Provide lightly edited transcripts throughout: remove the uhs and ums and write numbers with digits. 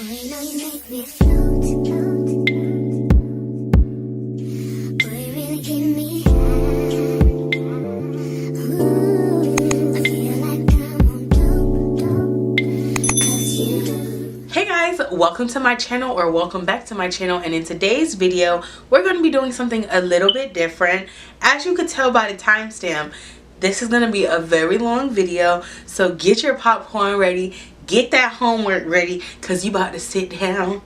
you know you make me float. Boy, you really give me high. Ooh, I feel like I'm on dope. 'Cause you. Hey guys, welcome to my channel, or welcome back to my channel. And in today's video, we're going to be doing something a little bit different. As you could tell by the timestamp, this is going to be a very long video. So get your popcorn ready, get that homework ready, because you about to sit down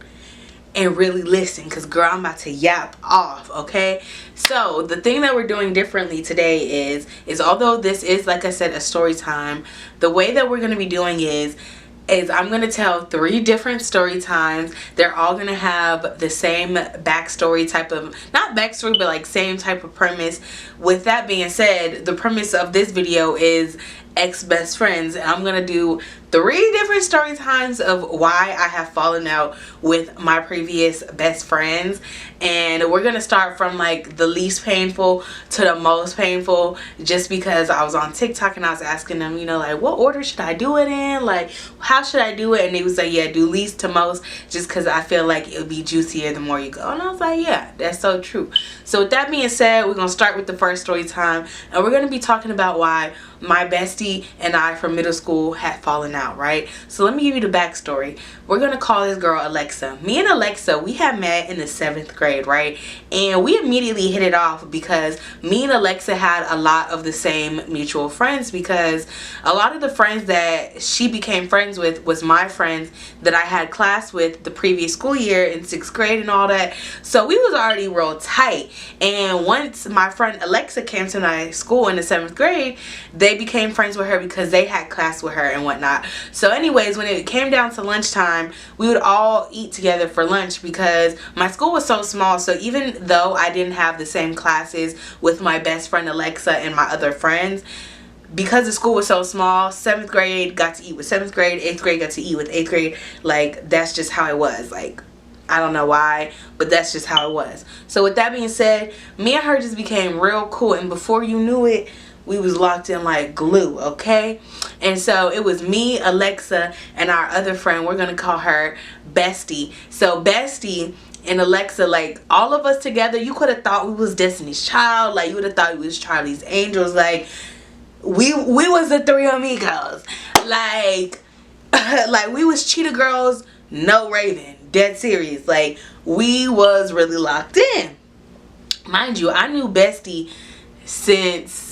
and really listen, because girl, I'm about to yap off. Okay, so the thing that we're doing differently today is although this is, like I said, a story time, the way that we're going to be doing is I'm going to tell 3 different story times. They're all going to have the same backstory type of, not backstory, but like same type of premise. With that being said, the premise of this video is ex-best friends, and I'm going to do 3 different story times of why I have fallen out with my previous best friends. And we're going to start from like the least painful to the most painful, just because I was on TikTok and I was asking them, you know, like, what order should I do it in? Like, how should I do it? And they would say, yeah, do least to most, just because I feel like it'll be juicier the more you go. And I was like, yeah, that's so true. So with that being said, we're going to start with the first story time, and we're going to be talking about why my bestie and I from middle school had fallen out, right? So let me give you the backstory. We're gonna call this girl Alexa. Me and Alexa, we had met in the 7th grade, right? And we immediately hit it off because me and Alexa had a lot of the same mutual friends, because a lot of the friends that she became friends with was my friends that I had class with the previous school year in 6th grade and all that. So we was already real tight. And once my friend Alexa came to my school in the 7th grade, they became friends with her because they had class with her and whatnot. So anyways, when it came down to lunchtime, we would all eat together for lunch, because my school was so small. So even though I didn't have the same classes with my best friend Alexa and my other friends, because the school was so small, 7th grade got to eat with 7th grade, 8th grade got to eat with 8th grade. Like, that's just how it was. Like, I don't know why, but that's just how it was. So with that being said, me and her just became real cool, and before you knew it, we was locked in like glue, okay? And so it was me, Alexa, and our other friend. We're gonna call her Bestie. So Bestie and Alexa, like, all of us together, you could have thought we was Destiny's Child. Like, you would have thought we was Charlie's Angels. Like, we was the 3 amigos. Like, like we was Cheetah Girls, no Raven. Dead serious. Like, we was really locked in. Mind you, I knew Bestie since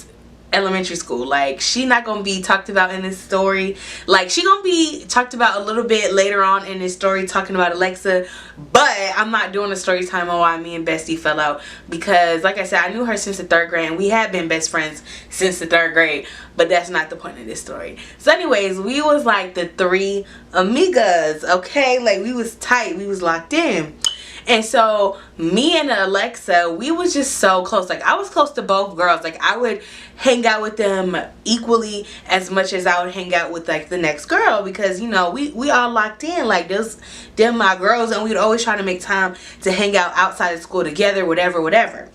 elementary school. Like, she not gonna be talked about in this story. Like, she gonna be talked about a little bit later on in this story, talking about Alexa, but I'm not doing a story time on why me and Bestie fell out, because like I said, I knew her since the 3rd grade, and we had been best friends since the 3rd grade, but that's not the point of this story. So anyways, we was like the 3 amigas, okay? Like, we was tight, we was locked in. And so me and Alexa, we was just so close. Like, I was close to both girls. Like, I would hang out with them equally as much as I would hang out with like the next girl, because, you know, we all locked in. Like, them my girls, and we'd always try to make time to hang out outside of school together, whatever.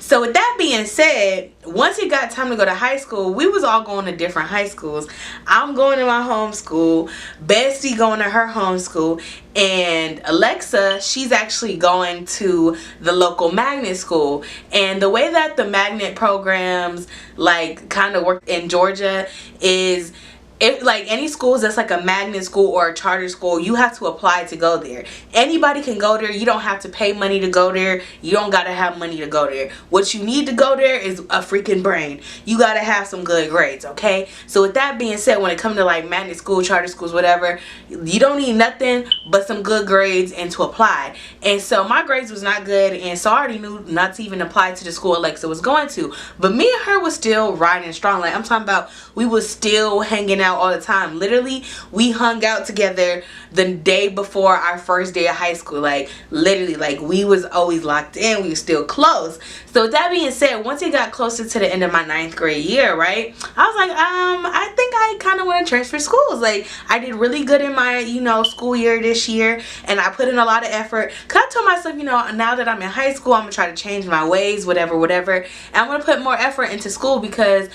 So with that being said, once it got time to go to high school, we was all going to different high schools. I'm going to my home school, Bestie going to her home school, and Alexa, she's actually going to the local magnet school. And the way that the magnet programs like kind of work in Georgia is, if like any schools that's like a magnet school or a charter school, you have to apply to go there. Anybody can go there. You don't have to pay money to go there. You don't gotta have money to go there. What you need to go there is a freaking brain. You gotta have some good grades, okay? So with that being said, when it comes to like magnet school, charter schools, whatever, you don't need nothing but some good grades and to apply. And so my grades was not good, and so I already knew not to even apply to the school Alexa was going to. But me and her was still riding strong. Like, I'm talking about, we was still hanging out all the time. Literally, we hung out together the day before our first day of high school. Like, literally, like, we was always locked in. We were still close. So with that being said, once it got closer to the end of my 9th grade year, right, I was like, I think I kind of want to transfer schools. Like, I did really good in my, you know, school year this year, and I put in a lot of effort, because I told myself, you know, now that I'm in high school, I'm gonna try to change my ways, whatever, and I'm gonna put more effort into school, because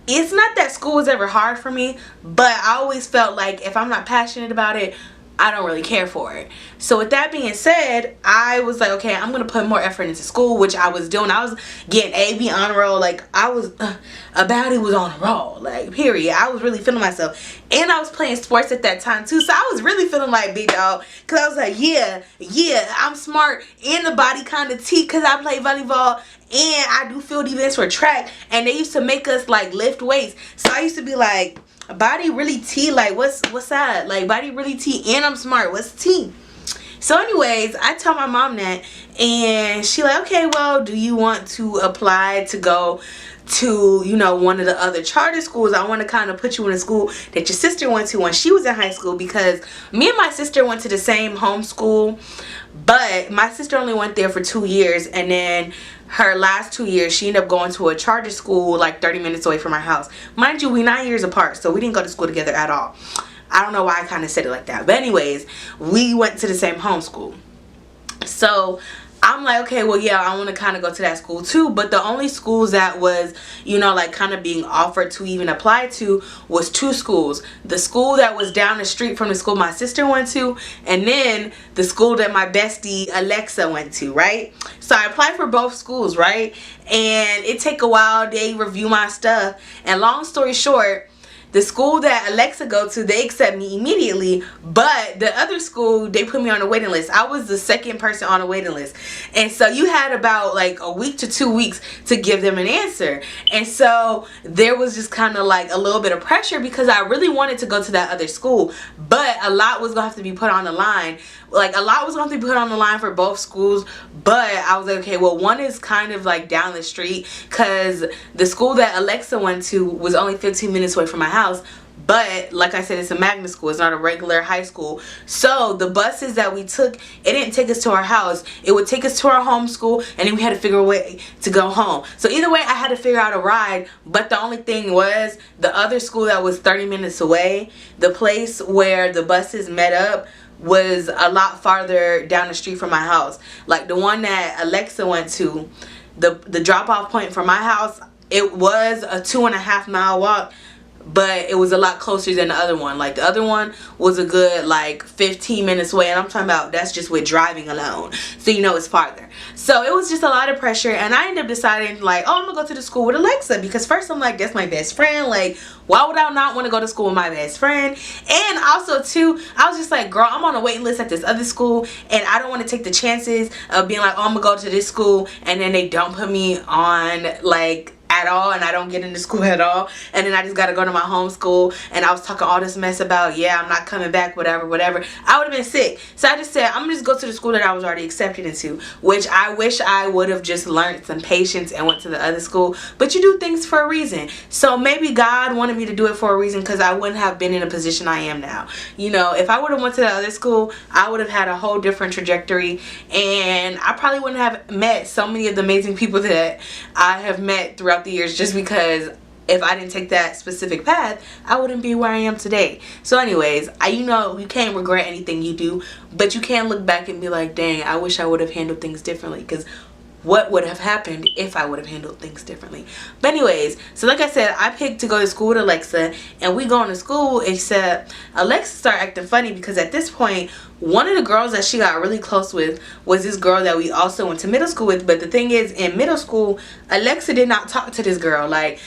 it's not that school was ever hard for me, but I always felt like if I'm not passionate about it, I don't really care for it. So with that being said, I was like, okay, I'm gonna put more effort into school, which I was doing. I was getting AB on a roll. Like, I was a baddie was on a roll, like, period. I was really feeling myself, and I was playing sports at that time too, so I was really feeling like big dog, because I was like, yeah, I'm smart, and the body kind of T, because I play volleyball, and I do field events for track, and they used to make us like lift weights. So I used to be like, body really T, like, what's that? Like, body really T, and I'm smart, what's T? So anyways, I tell my mom that, and she like, okay, well, do you want to apply to go to, you know, one of the other charter schools? I want to kind of put you in a school that your sister went to when she was in high school, because me and my sister went to the same home school, but my sister only went there for 2 years, and then her last 2 years she ended up going to a charter school like 30 minutes away from our house. Mind you, we 9 years apart, so we didn't go to school together at all. I don't know why I kind of said it like that, but anyways, we went to the same homeschool. So I'm like, okay, well, yeah, I want to kind of go to that school too. But the only schools that was, you know, like kind of being offered to even apply to was 2 schools. The school that was down the street from the school my sister went to, and then the school that my bestie Alexa went to, right? So I applied for both schools, right? And it take a while. They review my stuff. And long story short, the school that Alexa go to, they accept me immediately, but the other school, they put me on a waiting list. I was the second person on a waiting list, and so you had about like a week to 2 weeks to give them an answer. And so there was just kind of like a little bit of pressure, because I really wanted to go to that other school, but a lot was gonna have to be put on the line. Like, a lot was going to be put on the line for both schools, but I was like, okay, well, one is kind of like down the street, because the school that Alexa went to was only 15 minutes away from my house. But like I said, it's a magnet school. It's not a regular high school. So the buses that we took, it didn't take us to our house. It would take us to our home school, and then we had to figure a way to go home. So either way, I had to figure out a ride. But the only thing was, the other school that was 30 minutes away, the place where the buses met up was a lot farther down the street from my house. Like the one that Alexa went to, the drop-off point from my house, it was a 2.5 mile walk, but it was a lot closer than the other one. Like, the other one was a good like 15 minutes away, and I'm talking about that's just with driving alone, so you know it's farther. So it was just a lot of pressure, and I ended up deciding like, oh, I'm gonna go to the school with Alexa, because first I'm like, that's my best friend. Like, why would I not want to go to school with my best friend? And also too, I was just like, girl, I'm on a waiting list at this other school, and I don't want to take the chances of being like, oh, I'm gonna go to this school, and then they don't put me on like at all, and I don't get into school at all, and then I just gotta go to my home school. And I was talking all this mess about, yeah, I'm not coming back, whatever. I would have been sick. So I just said, I'm gonna just go to the school that I was already accepted into, which I wish I would have just learned some patience and went to the other school. But you do things for a reason. So maybe God wanted me to do it for a reason, because I wouldn't have been in a position I am now. You know, if I would have went to the other school, I would have had a whole different trajectory, and I probably wouldn't have met so many of the amazing people that I have met throughout the years, just because if I didn't take that specific path, I wouldn't be where I am today. So anyways, you know, you can't regret anything you do, but you can look back and be like, dang, I wish I would have handled things differently, because what would have happened if I would have handled things differently. But anyways, so like I said, I picked to go to school with Alexa, and we going to school, except Alexa started acting funny, because at this point, one of the girls that she got really close with was this girl that we also went to middle school with. But the thing is, in middle school, Alexa did not talk to this girl. Like,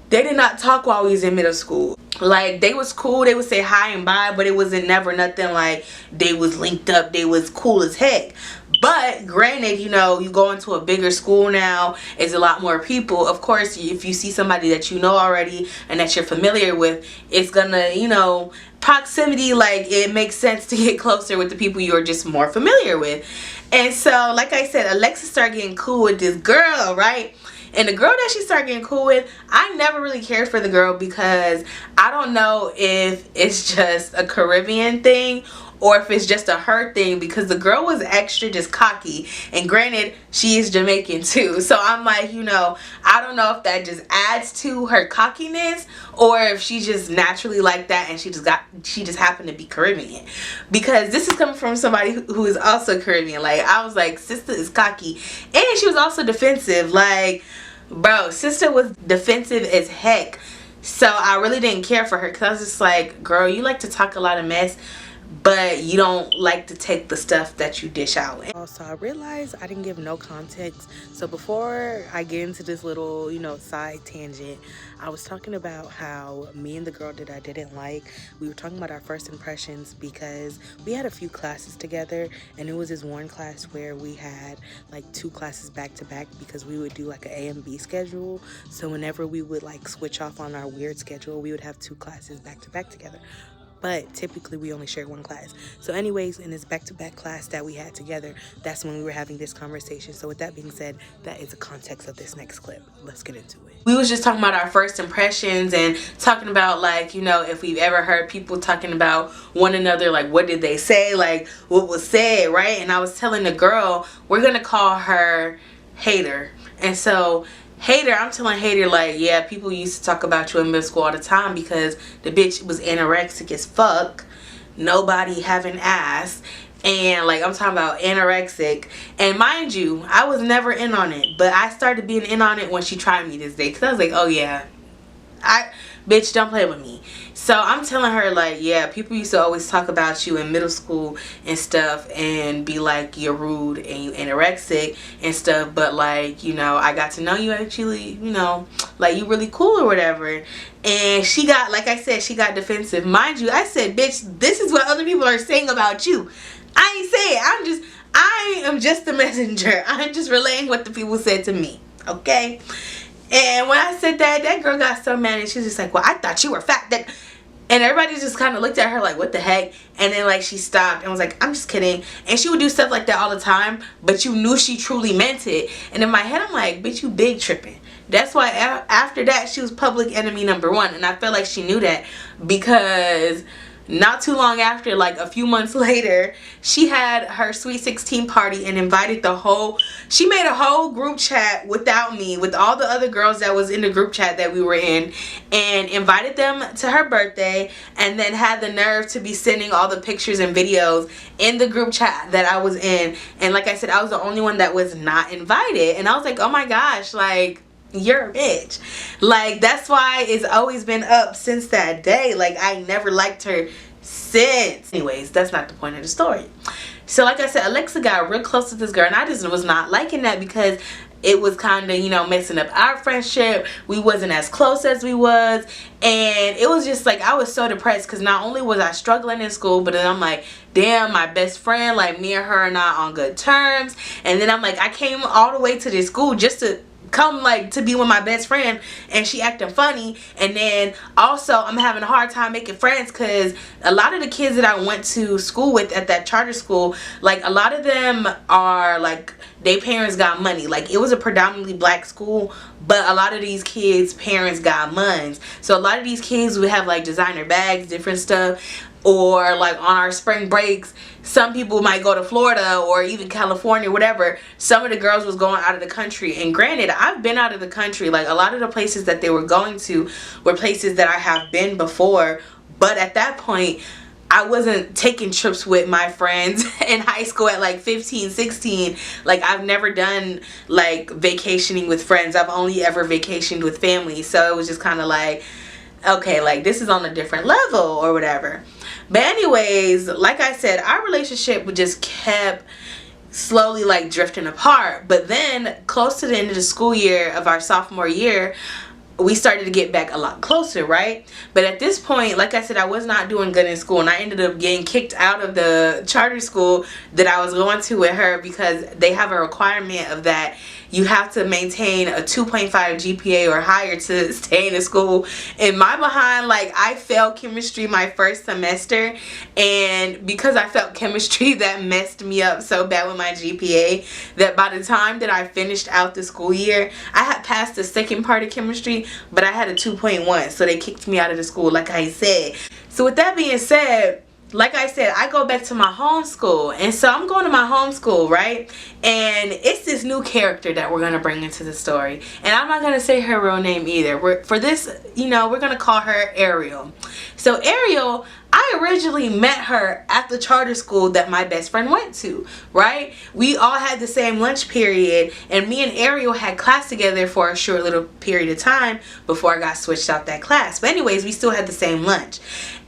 they did not talk while we was in middle school. Like, they was cool, they would say hi and bye, but it wasn't never nothing like they was linked up, they was cool as heck. But granted, you know, you go into a bigger school now, it's a lot more people. Of course, if you see somebody that you know already and that you're familiar with, it's gonna, you know, proximity, like, it makes sense to get closer with the people you're just more familiar with. And so, like I said, Alexa started getting cool with this girl, right? And the girl that she started getting cool with, I never really cared for the girl, because I don't know if it's just a Caribbean thing or if it's just a her thing, because the girl was extra just cocky, and granted, she is Jamaican too. So I'm like, you know, I don't know if that just adds to her cockiness, or if she's just naturally like that and she just happened to be Caribbean, because this is coming from somebody who is also Caribbean. Like, I was like, sister is cocky, and she was also defensive. Like, bro, sister was defensive as heck. So I really didn't care for her, because I was just like, girl, you like to talk a lot of mess, but you don't like to take the stuff that you dish out. Also, I realized I didn't give no context. So before I get into this little, side tangent, I was talking about how me and the girl that I didn't like, we were talking about our first impressions because we had a few classes together, and it was this one class where we had like 2 classes back to back because we would do like an A and B schedule. So whenever we would like switch off on our weird schedule, we would have 2 classes back to back together. But typically we only share 1 class. So anyways, in this back-to-back class that we had together, that's when we were having this conversation. So with that being said, that is the context of this next clip. Let's get into it. We was just talking about our first impressions and talking about like, if we've ever heard people talking about one another, like what did they say, like what was said, right? And I was telling the girl, we're gonna call her Hater. And so Hater, I'm telling Hater, like, yeah, people used to talk about you in middle school all the time because the bitch was anorexic as fuck, nobody having ass, and like I'm talking about anorexic. And mind you, I was never in on it, but I started being in on it when she tried me this day, because I was like, oh yeah, bitch, don't play with me. So I'm telling her, like, yeah, people used to always talk about you in middle school and stuff and be like, you're rude and you anorexic and stuff, but like, I got to know you actually, like you really cool or whatever. And she got, like I said, she got defensive. Mind you, I said, bitch, this is what other people are saying about you. I ain't say it. I am just the messenger. I'm just relaying what the people said to me, okay? And when I said that, that girl got so mad, and she was just like, well, I thought you were fat. And everybody just kind of looked at her like, what the heck? And then like she stopped and was like, I'm just kidding. And she would do stuff like that all the time, but you knew she truly meant it. And in my head, I'm like, bitch, you big tripping. That's why after that, she was public enemy #1. And I felt like she knew that because not too long after, like a few months later, she had her Sweet 16 party and invited she made a whole group chat without me, with all the other girls that was in the group chat that we were in, and invited them to her birthday, and then had the nerve to be sending all the pictures and videos in the group chat that I was in. And like I said, I was the only one that was not invited. And I was like, oh my gosh, like, you're a bitch. Like, that's why it's always been up since that day. Like, I never liked her since. Anyways, that's not the point of the story. So like I said, Alexa got real close to this girl, and I just was not liking that because it was kind of, messing up our friendship. We wasn't as close as we was, and it was just like I was so depressed because not only was I struggling in school, but then I'm like, damn, my best friend, like me and her are not on good terms. And then I'm like, I came all the way to this school just to come like to be with my best friend, and she acting funny. And then also I'm having a hard time making friends because a lot of the kids that I went to school with at that charter school, like a lot of them are like, their parents got money. Like, it was a predominantly black school, but a lot of these kids' parents got money. So a lot of these kids would have like designer bags, different stuff. Or like on our spring breaks, some people might go to Florida or even California, whatever. Some of the girls was going out of the country. And granted, I've been out of the country. Like, a lot of the places that they were going to were places that I have been before. But at that point, I wasn't taking trips with my friends in high school at like 15, 16. Like, I've never done like vacationing with friends. I've only ever vacationed with family. So it was just kind of like, okay, like this is on a different level or whatever. But anyways, like I said, our relationship just kept slowly like drifting apart. But then close to the end of the school year of our sophomore year, we started to get back a lot closer, right? But at this point, like I said, I was not doing good in school, and I ended up getting kicked out of the charter school that I was going to with her because they have a requirement of that you have to maintain a 2.5 GPA or higher to stay in the school. And my behind, like, I failed chemistry my first semester, and because I failed chemistry, that messed me up so bad with my GPA that by the time that I finished out the school year, I had passed the second part of chemistry, but I had a 2.1, so they kicked me out of the school, like I said. So with that being said, like I said, I go back to my home school, and so I'm going to my home school, right? And it's this new character that we're going to bring into the story, and I'm not going to say her real name either. For this, we're going to call her Ariel. So Ariel, I I originally met her at the charter school that my best friend went to, right? We all had the same lunch period, and me and Ariel had class together for a short little period of time before I got switched out that class. But anyways, we still had the same lunch.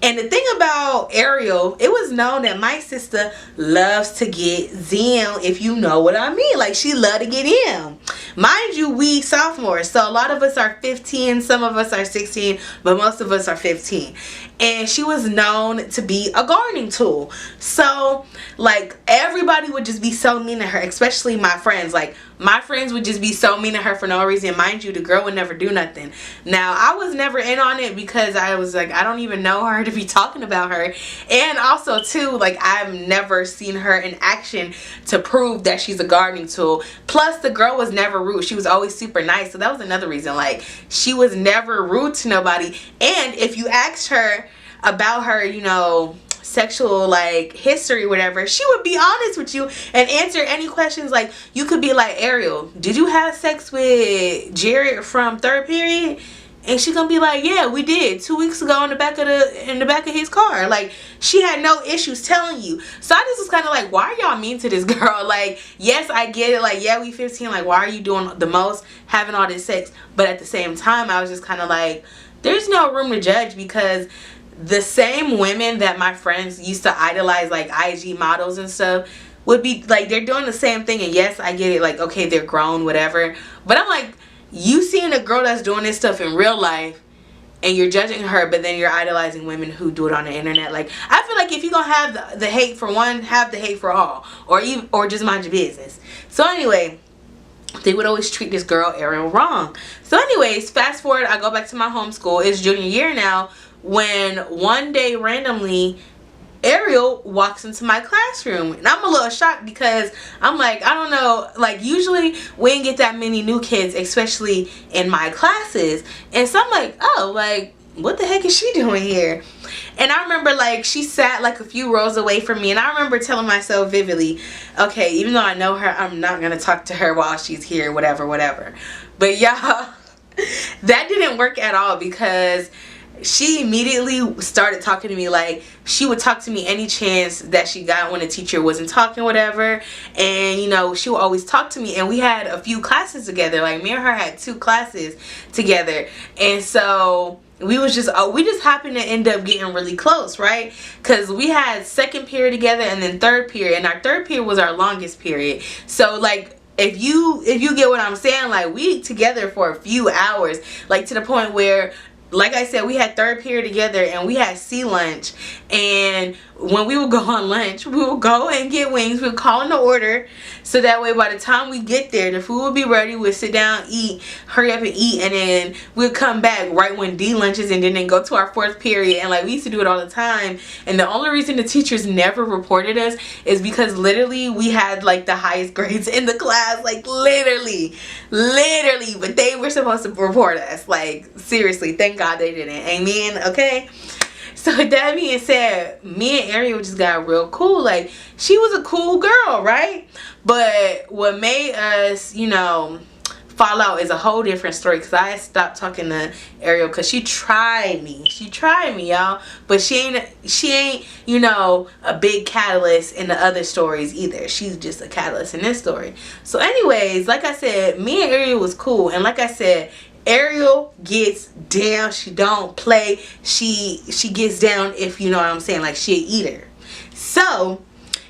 And the thing about Ariel, it was known that my sister loves to get down, if you know what I mean. Like, she loved to get in. Mind you, we sophomores, so a lot of us are 15, some of us are 16, but most of us are 15. And she was known to be a gardening tool. So, like, everybody would just be so mean to her, especially my friends. Like, my friends would just be so mean to her for no reason. Mind you, the girl would never do nothing. Now, I was never in on it because I was like, I don't even know her to be talking about her. And also, too, like, I've never seen her in action to prove that she's a gardening tool. Plus, the girl was never rude. She was always super nice. So that was another reason. Like, she was never rude to nobody. And if you asked her about her, you know, sexual like history, whatever, she would be honest with you and answer any questions. Like, you could be like, Ariel, did you have sex with Jared from third period? And she gonna be like, yeah, we did 2 weeks ago in the back of his car. Like, she had no issues telling you. So I just was kind of like, why are y'all mean to this girl? Like, yes, I get it. Like, yeah, we 15. Like, why are you doing the most, having all this sex? But at the same time, I was just kind of like, there's no room to judge, because the same women that my friends used to idolize, like IG models and stuff, would be like, they're doing the same thing. And yes, I get it, like, okay, they're grown, whatever, but I'm like, you seeing a girl that's doing this stuff in real life and you're judging her, but then you're idolizing women who do it on the internet. Like, I feel like if you're gonna have the hate for one, have the hate for all, or just mind your business. So anyway, they would always treat this girl Ariel wrong. So anyways, fast forward, I go back to my homeschool. It's junior year now, when one day randomly Ariel walks into my classroom, and I'm a little shocked because I'm like, I don't know, like, usually we didn't get that many new kids, especially in my classes. And so I'm like, oh, like, what the heck is she doing here? And I remember, like, she sat like a few rows away from me, and I remember telling myself vividly, okay, even though I know her, I'm not gonna talk to her while she's here, whatever. But y'all, that didn't work at all, because she immediately started talking to me. Like, she would talk to me any chance that she got when the teacher wasn't talking, whatever. And, you know, she would always talk to me. And we had a few classes together. Like, me and her had 2 classes together. And so we just happened to end up getting really close, right? Because we had second period together and then third period. And our third period was our longest period. So, like, if you get what I'm saying, like, we together for a few hours, like, to the point where, like I said, we had third period together and we had sea lunch. And when we would go on lunch, we would go and get wings. We would call in the order, so that way by the time we get there, the food would be ready. We'd sit down, eat, hurry up and eat, and then we'd come back right when D lunches, and then go to our fourth period. And like, we used to do it all the time. And the only reason the teachers never reported us is because literally we had like the highest grades in the class. Like, literally, but they were supposed to report us. Like, seriously, thank God they didn't. Amen. Okay. So with that being said, me and Ariel just got real cool. Like, she was a cool girl, right? But what made us, you know, fall out is a whole different story, because I stopped talking to Ariel because she tried me, y'all. But she ain't, you know, a big catalyst in the other stories either. She's just a catalyst in this story. So anyways, like I said, me and Ariel was cool. And like I said, Ariel gets down. She don't play. She gets down, if you know what I'm saying. Like, she an eater. So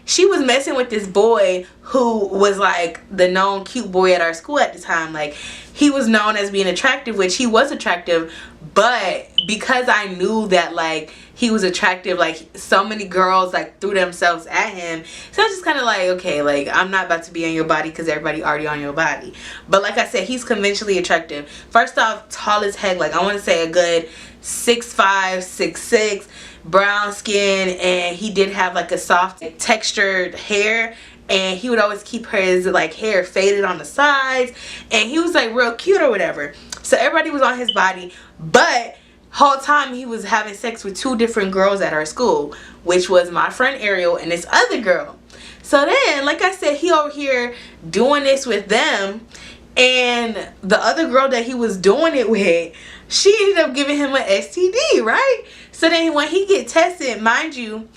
she was messing with this boy who was like the known cute boy at our school at the time. Like, he was known as being attractive, which he was attractive, but because I knew that, like, he was attractive, like, so many girls like threw themselves at him. So I was just kind of like, okay, like, I'm not about to be on your body because everybody already on your body. But like I said, he's conventionally attractive. First off, tall as heck. Like, I want to say a good 6'5", 6'6", brown skin, and he did have like a soft textured hair. And he would always keep his like hair faded on the sides, and he was like real cute or whatever. So everybody was on his body, but whole time he was having sex with 2 different girls at our school, which was my friend Ariel and this other girl. So then, like I said, he over here doing this with them, and the other girl that he was doing it with, she ended up giving him an STD, right? So then when he get tested, mind you,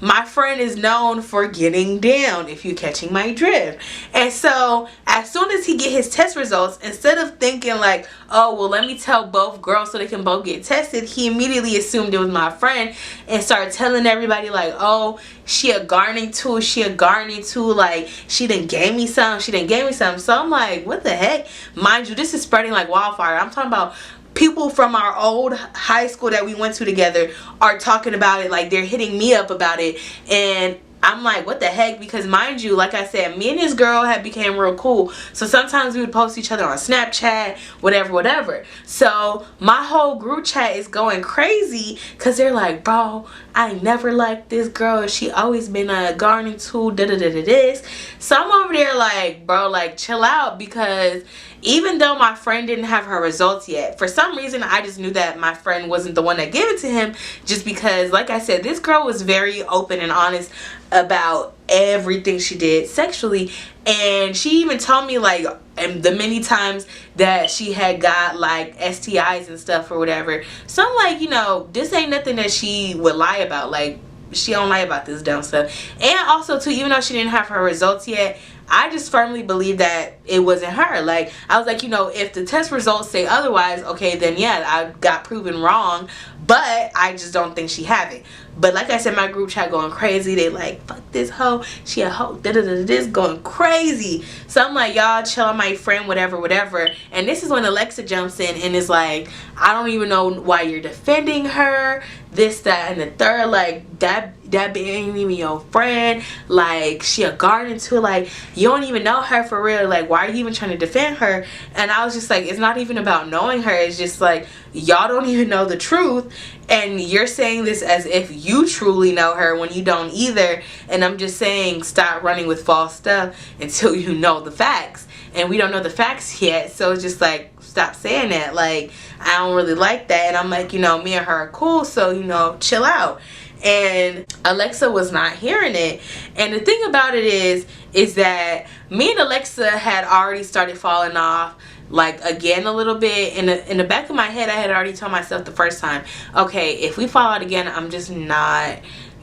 my friend is known for getting down, if you're catching my drift. And so as soon as he get his test results, instead of thinking like, oh, well, let me tell both girls so they can both get tested, he immediately assumed it was my friend and started telling everybody like, oh, she a gardening tool, like she done gave me some, So I'm like, what the heck? Mind you, this is spreading like wildfire. I'm talking about people from our old high school that we went to together are talking about it, like they're hitting me up about it. And I'm like, what the heck? Because mind you, like I said, me and this girl had became real cool. So sometimes we would post each other on Snapchat, whatever. So my whole group chat is going crazy because they're like, bro, I never liked this girl. She always been a gardening tool, this. So I'm over there like, bro, like chill out, because even though my friend didn't have her results yet, for some reason I just knew that my friend wasn't the one that gave it to him, just because, like I said, this girl was very open and honest about everything she did sexually. And she even told me like the many times that she had got like STIs and stuff or whatever. So I'm like, you know, this ain't nothing that she would lie about. Like, she don't lie about this dumb stuff. And also too, even though she didn't have her results yet, I just firmly believe that it wasn't her. Like, I was like, you know, if the test results say otherwise, okay, then yeah, I got proven wrong, but I just don't think she have it. But like I said, my group chat going crazy. They like, fuck this hoe, she a hoe, this going crazy. So I'm like, y'all chill on my friend, whatever. And this is when Alexa jumps in and is like, I don't even know why you're defending her, this, that, and the third. Like, that ain't even your friend. Like, she a garden too. Like, you don't even know her for real. Like, why are you even trying to defend her? And I was just like, it's not even about knowing her. It's just like, y'all don't even know the truth, and you're saying this as if you truly know her when you don't either. And I'm just saying, stop running with false stuff until you know the facts, and we don't know the facts yet. So it's just like, stop saying that. Like, I don't really like that. And I'm like, you know, me and her are cool, so, you know, chill out. And Alexa was not hearing it. And the thing about it is that me and Alexa had already started falling off, like, again a little bit. In the back of my head, I had already told myself the first time, okay, if we fall out again, I'm just not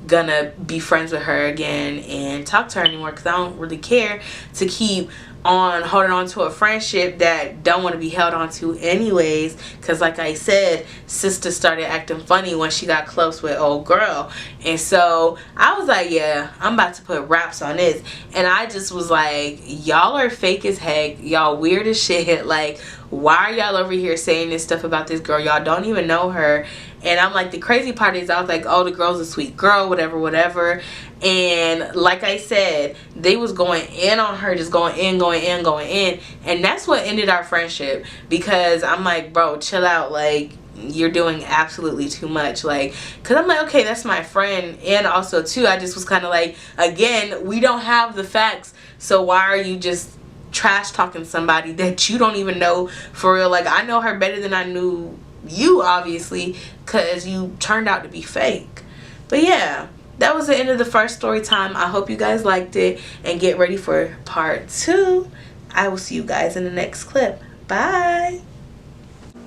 gonna be friends with her again and talk to her anymore, because I don't really care to keep on holding on to a friendship that don't want to be held on to anyways. Because like I said, sister started acting funny when she got close with old girl. And so I was like, yeah, I'm about to put wraps on this. And I just was like, y'all are fake as heck, y'all weird as shit. Like, why are y'all over here saying this stuff about this girl? Y'all don't even know her. And I'm like, the crazy part is, I was like, oh, the girl's a sweet girl, whatever. And like I said, they was going in on her, just going in. And that's what ended our friendship, because I'm like, bro, chill out. Like, you're doing absolutely too much. Like, because I'm like, okay, that's my friend. And also too, I just was kind of like, again, we don't have the facts, so why are you just trash talking somebody that you don't even know for real? Like, I know her better than I knew you, obviously, because you turned out to be fake. But yeah, that was the end of the first story time. I hope you guys liked it, and get ready for part 2. I will see you guys in the next clip. Bye.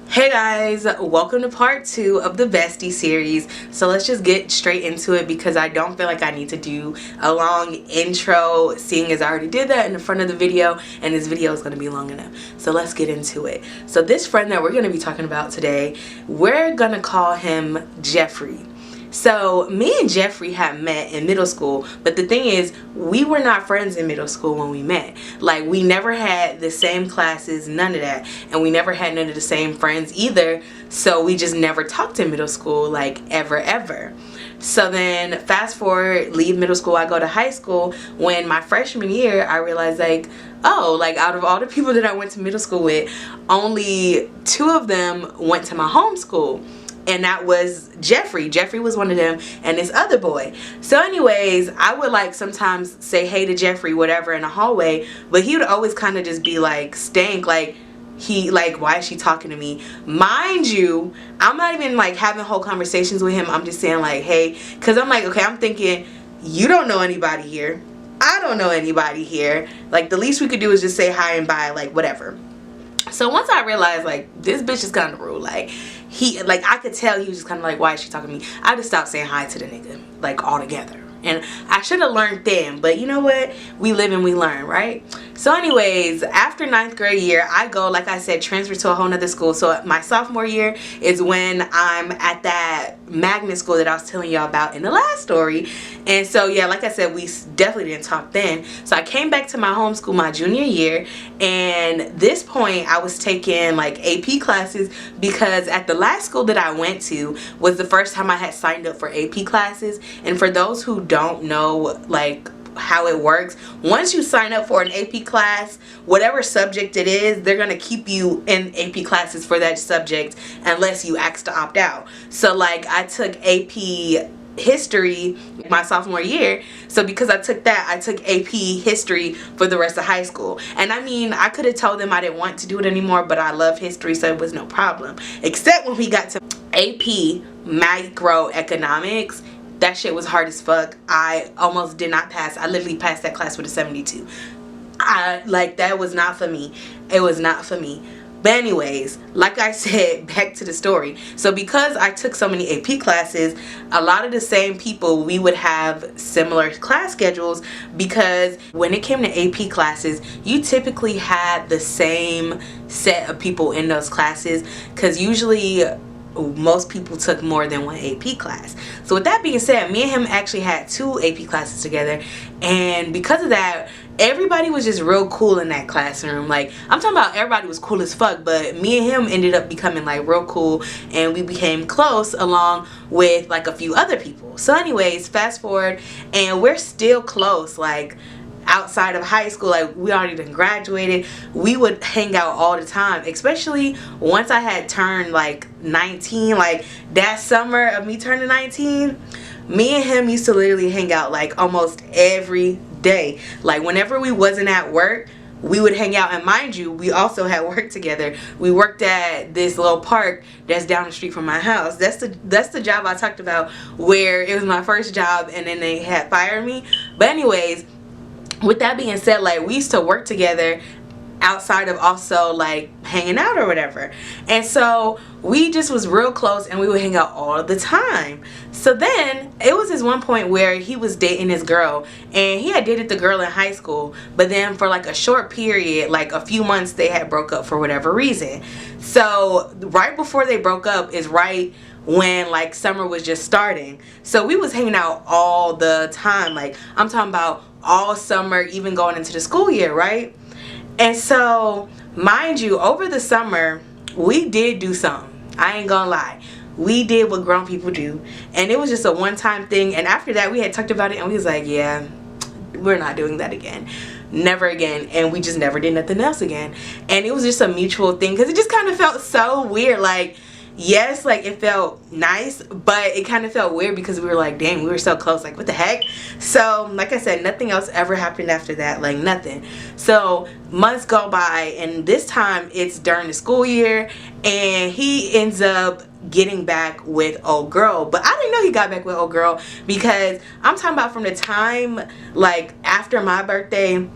Hey guys, welcome to part 2 of the bestie series. So let's just get straight into it, because I don't feel like I need to do a long intro, seeing as I already did that in the front of the video, and this video is going to be long enough. So let's get into it. So this friend that we're going to be talking about today, we're going to call him Jeffrey. So me and Jeffrey had met in middle school, but the thing is, we were not friends in middle school when we met. Like, we never had the same classes, none of that, and we never had none of the same friends either. So we just never talked in middle school, like, ever. So then fast forward, leave middle school, I go to high school. When my freshman year, I realized, like, oh, like, out of all the people that I went to middle school with, only 2 of them went to my home school. And that was Jeffrey. Jeffrey was one of them, and this other boy. So anyways, I would like sometimes say hey to Jeffrey, whatever, in the hallway, but he would always kind of just be like, stank, like, why is she talking to me? Mind you, I'm not even like having whole conversations with him. I'm just saying like, hey, because I'm like, okay, I'm thinking, you don't know anybody here, I don't know anybody here. Like, the least we could do is just say hi and bye, like, whatever. So once I realized, like, this bitch is kind of rude, like, he, like, I could tell he was just kind of like, why is she talking to me? I just stopped saying hi to the nigga, like, altogether. And I should have learned then, but you know what? We live and we learn, right? So anyways, after 9th grade year, I go, like I said, transfer to a whole nother school. So my sophomore year is when I'm at that magnet school that I was telling y'all about in the last story. And so yeah, like I said, we definitely didn't talk then. So I came back to my home school my junior year, and this point I was taking like AP classes, because at the last school that I went to was the first time I had signed up for AP classes. And for those who don't know like how it works, once you sign up for an AP class, whatever subject it is, they're gonna keep you in AP classes for that subject unless you ask to opt out. So like I took AP history my sophomore year, so because I took that, I took AP history for the rest of high school. And I mean, I could have told them I didn't want to do it anymore, but I love history, so it was no problem, except when we got to AP microeconomics. That shit was hard as fuck. I almost did not pass. I literally passed that class with a 72. That was not for me. It was not for me. But anyways, like I said, back to the story. So because I took so many AP classes, a lot of the same people, we would have similar class schedules, because when it came to AP classes, you typically had the same set of people in those classes, because usually most people took more than one AP class. So with that being said, me and him actually had 2 AP classes together, and because of that, everybody was just real cool in that classroom. Like, I'm talking about everybody was cool as fuck, but me and him ended up becoming like real cool, and we became close along with like a few other people. So anyways, fast forward, and we're still close. Like, outside of high school, like, we already done graduated, we would hang out all the time, especially once I had turned like 19. Like that summer of me turning 19, me and him used to literally hang out like almost every day. Like whenever we wasn't at work, we would hang out. And mind you, we also had work together. We worked at this little park that's down the street from my house. That's the job I talked about, where it was my first job and then they had fired me. But anyways, with that being said, like, we used to work together outside of also like hanging out or whatever. And so we just was real close, and we would hang out all the time. So then it was this one point where he was dating this girl, and he had dated the girl in high school, but then for like a short period, like a few months, they had broke up for whatever reason. So right before they broke up is right when like summer was just starting. So we was hanging out all the time. Like, I'm talking about all summer, even going into the school year, right? And so mind you, over the summer we did do something. I ain't gonna lie, we did what grown people do, and it was just a one-time thing. And after that, we had talked about it, and we was like, yeah, we're not doing that again, never again. And we just never did nothing else again. And it was just a mutual thing, because it just kind of felt so weird. Like, yes, like it felt nice, but it kind of felt weird because we were like, dang, we were so close, like what the heck. So like I said, nothing else ever happened after that, like nothing. So months go by, and this time it's during the school year, and he ends up getting back with old girl. But I didn't know he got back with old girl, because I'm talking about from the time like after my birthday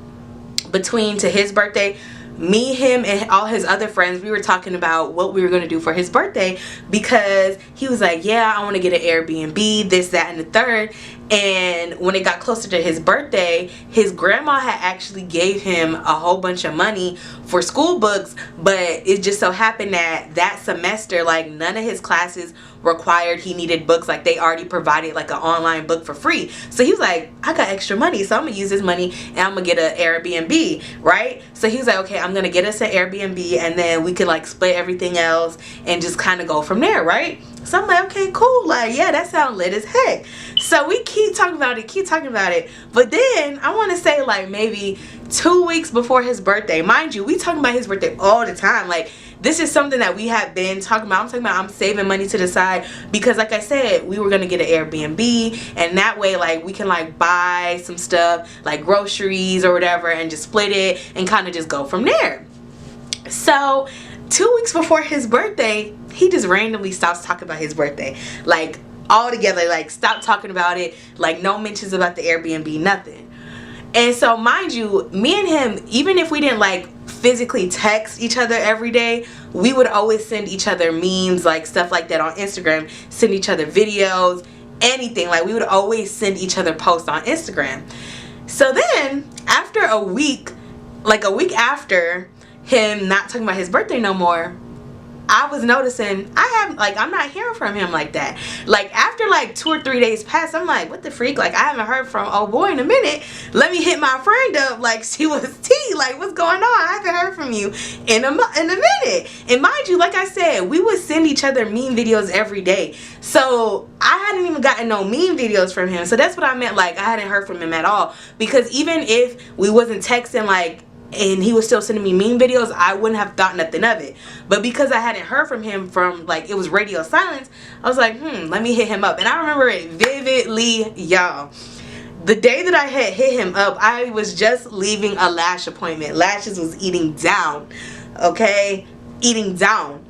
between to his birthday, me, him, and all his other friends, we were talking about what we were going to do for his birthday, because he was like, yeah, I want to get an Airbnb, this, that, and the third. And when it got closer to his birthday, his grandma had actually gave him a whole bunch of money for school books, but it just so happened that that semester, like, none of his classes required he needed books. Like, they already provided like an online book for free. So he was like, I got extra money, so I'm gonna use this money and I'm gonna get an Airbnb, right? So he was like, okay, I'm gonna get us an Airbnb, and then we could like split everything else and just kind of go from there, right? So I'm like, okay, cool, like, yeah, that sounds lit as heck. So we keep talking about it, but then I want to say like maybe 2 weeks before his birthday, mind you, we talking about his birthday all the time. Like, this is something that we have been talking about. I'm talking about I'm saving money to the side, because like I said, we were gonna get an Airbnb, and that way like we can like buy some stuff like groceries or whatever and just split it and kind of just go from there. So 2 weeks before his birthday, he just randomly stops talking about his birthday, like altogether, like stop talking about it, like no mentions about the Airbnb, nothing. And so mind you, me and him, even if we didn't like physically text each other every day, we would always send each other memes, like stuff like that on Instagram, send each other videos, anything. Like we would always send each other posts on Instagram. So then after a week, like a week after him not talking about his birthday no more, I was noticing I'm not hearing from him like that. Like after like 2 or 3 days passed, I'm like, what the freak? Like I haven't heard from old boy in a minute. Let me hit my friend up, like see what's tea, like what's going on? I haven't heard from you in a minute. And mind you, like I said, we would send each other meme videos every day. So I hadn't even gotten no meme videos from him. So that's what I meant, like I hadn't heard from him at all. Because even if we wasn't texting, like, and he was still sending me meme videos, I wouldn't have thought nothing of it. But because I hadn't heard from him from, like, it was radio silence, I was like, let me hit him up. And I remember it vividly, y'all. The day that I had hit him up, I was just leaving a lash appointment. Lashes was eating down, okay? Eating down.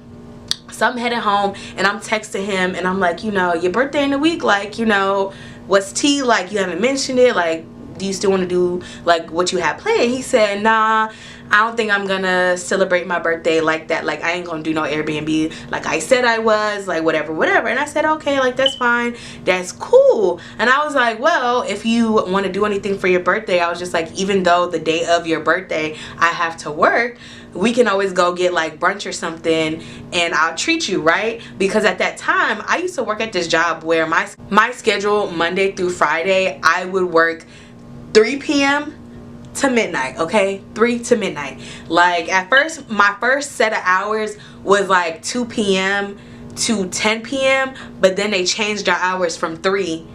So I'm heading home and I'm texting him and I'm like, you know, your birthday in a week, like, you know, what's tea? Like, you haven't mentioned it, like, do you still want to do like what you had planned? He said, nah, I don't think I'm gonna celebrate my birthday like that. Like I ain't gonna do no Airbnb like I said I was, like whatever. And I said, okay, like that's fine, that's cool. And I was like, well, if you want to do anything for your birthday, I was just like, even though the day of your birthday I have to work, we can always go get like brunch or something and I'll treat you, right? Because at that time I used to work at this job where my schedule Monday through Friday, I would work 3 p.m. to midnight, okay? 3 to midnight. Like at first, my first set of hours was like 2 p.m. to 10 p.m. But then they changed our hours from 3.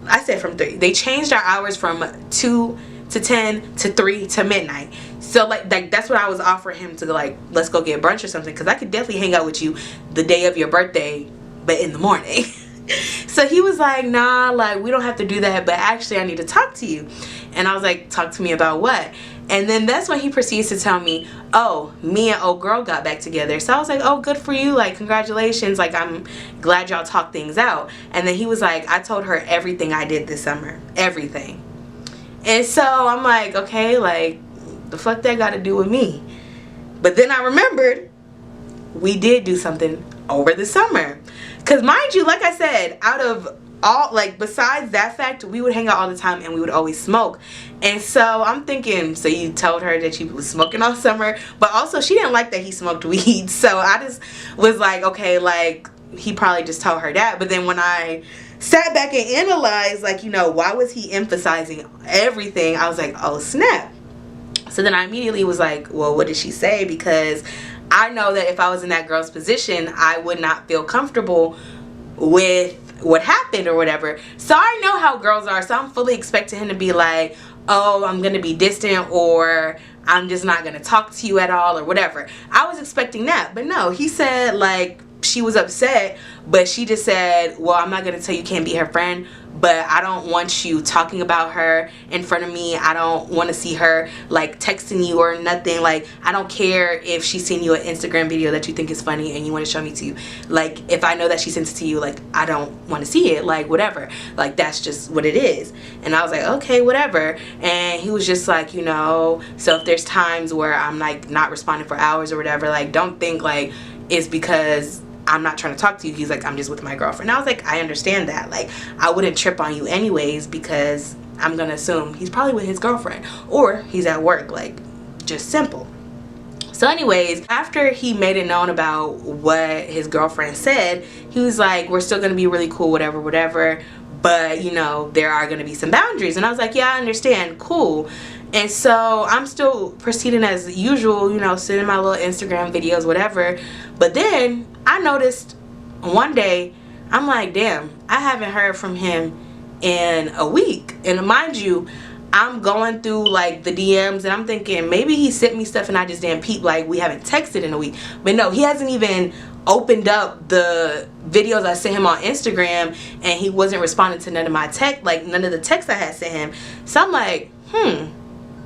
I said from 3. They changed our hours from 2 to 10 to 3 to midnight. So like that's what I was offering him to, like, let's go get brunch or something. Because I could definitely hang out with you the day of your birthday, but in the morning. So he was like, nah, like we don't have to do that, but actually I need to talk to you. And I was like, talk to me about what? And then that's when he proceeds to tell me, oh, me and old girl got back together. So I was like, oh, good for you, like congratulations, like I'm glad y'all talked things out. And then he was like, I told her everything I did this summer, everything. And so I'm like, okay, like the fuck that got to do with me? But then I remembered we did do something over the summer. Because mind you, like I said, out of all, like besides that fact, we would hang out all the time and we would always smoke. And so I'm thinking, so you told her that you was smoking all summer, but also she didn't like that he smoked weed. So I just was like, okay, like he probably just told her that. But then when I sat back and analyzed, like, you know, why was he emphasizing everything? I was like, oh snap. So then I immediately was like, well, what did she say? Because I know that if I was in that girl's position, I would not feel comfortable with what happened or whatever. So I know how girls are. So I'm fully expecting him to be like, oh, I'm going to be distant, or I'm just not going to talk to you at all, or whatever. I was expecting that. But no, he said like she was upset, but she just said, well, I'm not going to tell you can't be her friend, but I don't want you talking about her in front of me. I don't want to see her like texting you or nothing. Like I don't care if she's seen you an Instagram video that you think is funny and you want to show me to you. Like if I know that she sends it to you, like I don't want to see it, like whatever. Like that's just what it is. And I was like, okay, whatever. And he was just like, you know, so if there's times where I'm like not responding for hours or whatever, like don't think like it's because I'm not trying to talk to you. He's like, I'm just with my girlfriend. I was like, I understand that. Like, I wouldn't trip on you anyways, because I'm gonna assume he's probably with his girlfriend or he's at work. Like, just simple. So anyways, after he made it known about what his girlfriend said, he was like, we're still gonna be really cool, whatever, but you know, there are gonna be some boundaries. And I was like, yeah, I understand, cool. And so I'm still proceeding as usual, you know, sending my little Instagram videos, whatever. But then I noticed one day, I'm like, damn, I haven't heard from him in a week. And mind you, I'm going through like the DMs and I'm thinking maybe he sent me stuff and I just didn't peep, like we haven't texted in a week. But no, he hasn't even opened up the videos I sent him on Instagram, and he wasn't responding to none of my text, like none of the texts I had sent him. So I'm like,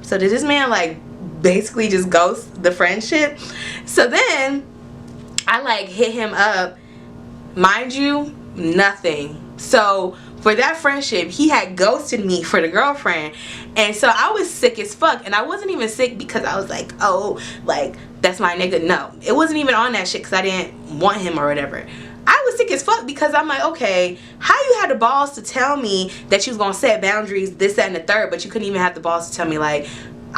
so did this man like basically just ghost the friendship? So then I like hit him up, mind you, nothing. So for that friendship, he had ghosted me for the girlfriend. And so I was sick as fuck. And I wasn't even sick because I was like, oh, like, that's my nigga. No, it wasn't even on that shit because I didn't want him or whatever. I was sick as fuck because I'm like, okay, how you had the balls to tell me that you was gonna set boundaries, this, that, and the third, but you couldn't even have the balls to tell me like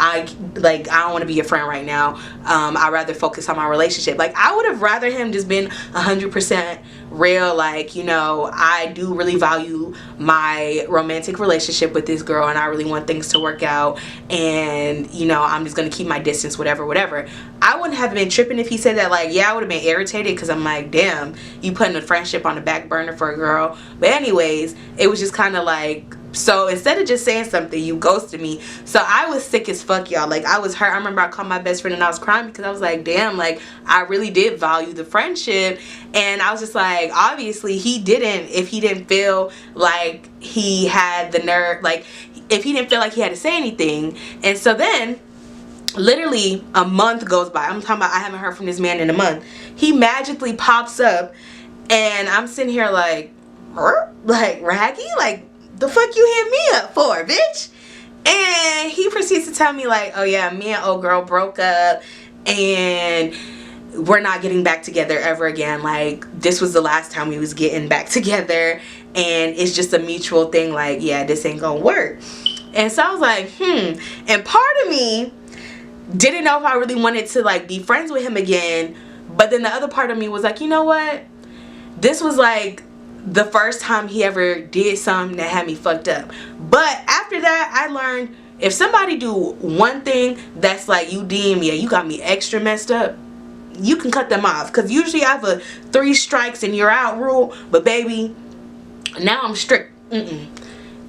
I don't want to be your friend right now. I'd rather focus on my relationship. Like, I would have rather him just been 100% real. Like, you know, I do really value my romantic relationship with this girl, and I really want things to work out, and you know, I'm just gonna keep my distance, whatever. I wouldn't have been tripping if he said that. Like, yeah, I would have been irritated because I'm like, damn, you putting a friendship on the back burner for a girl. But anyways, it was just kind of like, so instead of just saying something, you ghosted me. So I was sick as fuck, y'all. Like, I was hurt. I remember I called my best friend and I was crying because I was like, damn, like, I really did value the friendship. And I was just like, obviously he didn't, if he didn't feel like he had the nerve, like if he didn't feel like he had to say anything. And so then literally a month goes by. I'm talking about, I haven't heard from this man in a month. He magically pops up and I'm sitting here like Raggy, like, the fuck you hit me up for, bitch? And he proceeds to tell me like, oh yeah, me and old girl broke up and we're not getting back together ever again. Like, this was the last time we was getting back together, and it's just a mutual thing. Like, yeah, this ain't gonna work. And so I was like, and part of me didn't know if I really wanted to like be friends with him again, but then the other part of me was like, you know what, this was like the first time he ever did something that had me fucked up. But after that, I learned, if somebody do one thing that's like, you deem, yeah, you got me extra messed up, you can cut them off. Because usually I have a 3 strikes and you're out rule, but baby, now I'm strict.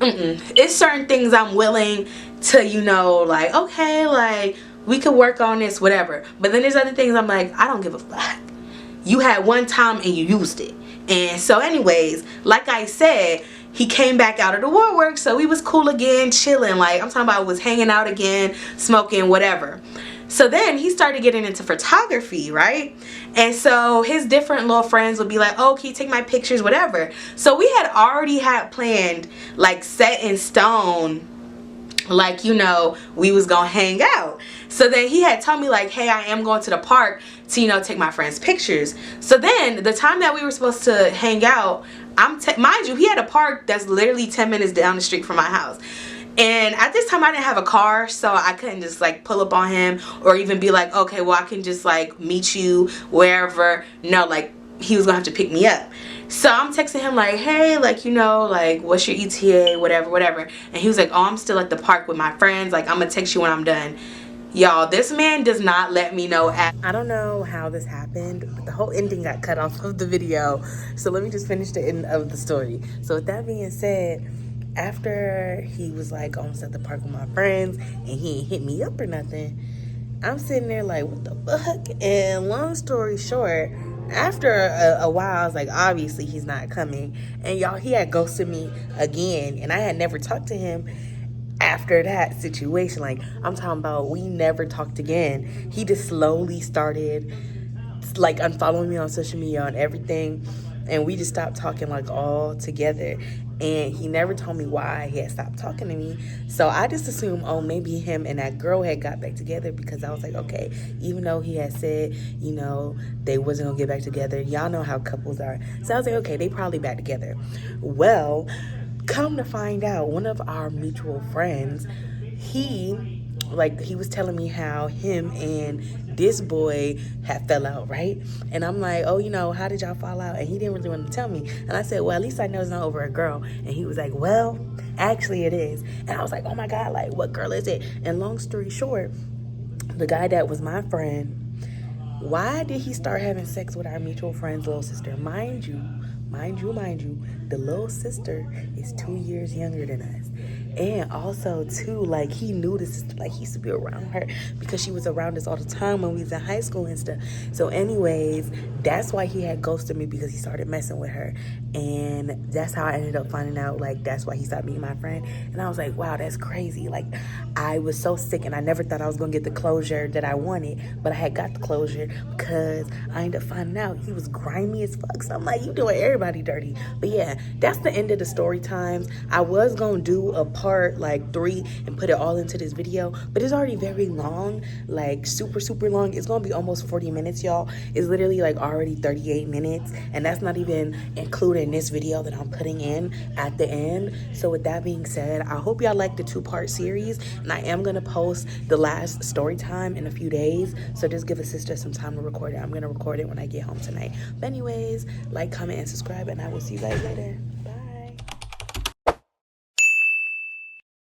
It's certain things I'm willing to, you know, like, okay, like, we could work on this, whatever. But then there's other things I'm like, I don't give a fuck. You had one time and you used it. And so anyways, like I said, he came back out of the woodwork, so we was cool again, chilling. Like, I'm talking about, was hanging out again, smoking, whatever. So then he started getting into photography, right? And so his different little friends would be like, oh, can you take my pictures, whatever. So we had already had planned, like, set in stone, like, you know, we was gonna hang out. So then he had told me like, hey, I am going to the park to, you know, take my friends pictures. So then the time that we were supposed to hang out, mind you, he had a park that's literally 10 minutes down the street from my house. And at this time I didn't have a car, so I couldn't just like pull up on him or even be like, okay, well, I can just like meet you wherever. No, like, he was gonna have to pick me up. So I'm texting him like, hey, like, you know, like, what's your ETA, whatever. And he was like, oh, I'm still at the park with my friends, like, I'm gonna text you when I'm done. Y'all, this man does not let me know. I don't know how this happened, but the whole ending got cut off of the video. So let me just finish the end of the story. So with that being said, after he was like almost at the park with my friends and he ain't hit me up or nothing, I'm sitting there like, what the fuck? And long story short, after a while, I was like, obviously he's not coming. And y'all, he had ghosted me again, and I had never talked to him after that situation. Like, I'm talking about, we never talked again. He just slowly started like unfollowing me on social media and everything, and we just stopped talking like all together. And he never told me why he had stopped talking to me. So I just assumed, oh, maybe him and that girl had got back together, because I was like, okay, even though he had said, you know, they wasn't gonna get back together, y'all know how couples are. So I was like, okay, they probably back together. Well, come to find out, one of our mutual friends, he was telling me how him and this boy had fell out, right? And I'm like, oh, you know, how did y'all fall out? And he didn't really want to tell me. And I said, well, at least I know it's not over a girl. And he was like, well, actually it is. And I was like, oh my God, like, what girl is it? And long story short, the guy that was my friend, why did he start having sex with our mutual friend's little sister? Mind you, the little sister is 2 years younger than us. And also too, like, he knew the sister, like, he used to be around her because she was around us all the time when we was in high school and stuff. So anyways, that's why he had ghosted me, because he started messing with her. And that's how I ended up finding out, like, that's why he stopped being my friend. And I was like, wow, that's crazy. Like, I was so sick and I never thought I was gonna get the closure that I wanted, but I had got the closure because I ended up finding out he was grimy as fuck. So I'm like, you doing everybody dirty. But yeah, that's the end of the story times. I was gonna do a part like 3 and put it all into this video, but it's already very long, like super long. It's gonna be almost 40 minutes, y'all. It's literally like already 38 minutes, and that's not even including this video that I'm putting in at the end. So with that being said, I hope y'all like the 2-part series, and I am gonna post the last story time in a few days, so just give a sister some time to record it. I'm gonna record it when I get home tonight. But anyways, like, comment, and subscribe, and I will see you guys later.